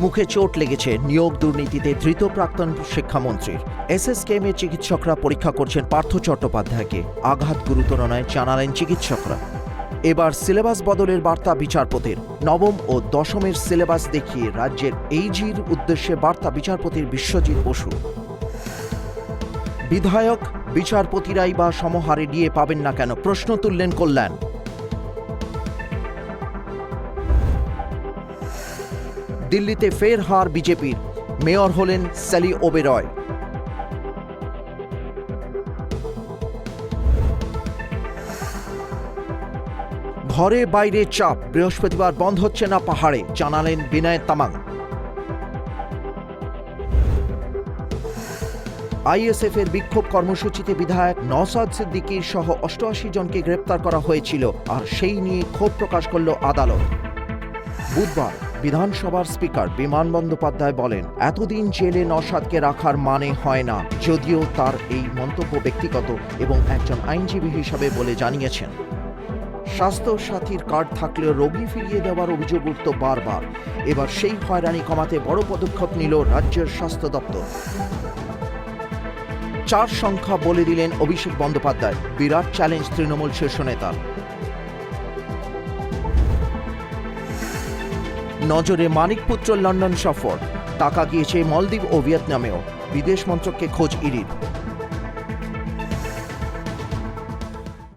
মুখে চোট লেগেছে নিয়োগ দুর্নীতিতে ধৃত প্রাক্তন শিক্ষামন্ত্রীর। এসএসকেএমে চিকিৎসকরা পরীক্ষা করছেন পার্থ চট্টোপাধ্যায়কে। আঘাত গুরুতর নয় জানালেন চিকিৎসকরা। এবার সিলেবাস বদলের বার্তা বিচারপতির। নবম ও দশমের সিলেবাস দেখিয়ে রাজ্যের এইজির উদ্দেশ্যে বার্তা বিচারপতির বিশ্বজিৎ বসু। বিধায়ক বিচারপতিরাই বা সমহারে ডিএ পাবেন না কেন, প্রশ্ন তুললেন কল্যাণ। দিল্লিতে ফের হার বিজেপির, মেয়র হলেন স্যালি ওবেরয়। ঘরে বাইরে চাপ, বৃহস্পতিবার বন্ধ হচ্ছে না পাহাড়ে, জানালেন বিনয় তামাং। আইএসএফ এর বিক্ষোভ কর্মসূচিতে বিধায়ক নওশাদ সিদ্দিকীর সহ 88 জনকে গ্রেপ্তার করা হয়েছিল, আর সেই নিয়ে ক্ষোভ প্রকাশ করল আদালত। বুধবার বিধানসভার স্পিকার বিমান বন্দ্যোপাধ্যায় বলেন, এতদিন জেলে নওশাদকে রাখার মানে হয় না, যদিও তার এই মন্তব্য ব্যক্তিগত এবং একজন আইনজীবী হিসাবে বলে জানিয়েছেন। স্বাস্থ্য সাথীর কার্ড থাকলেও রোগী ফিরিয়ে দেওয়ার অভিযোগ উঠত বারবার। এবার সেই হয়রানি কমাতে বড় পদক্ষেপ নিল রাজ্যের স্বাস্থ্য দপ্তর। 4 সংখ্যা বলে দিলেন অভিষেক বন্দ্যোপাধ্যায়, বিরাট চ্যালেঞ্জ তৃণমূল শীর্ষ নেতার। নজরে মানিকপুত্র লন্ডন সফর, টাকা গিয়েছে মলদ্বীপ ও ভিয়েতনামেও, বিদেশ মন্ত্রককে খোঁজ ইডির।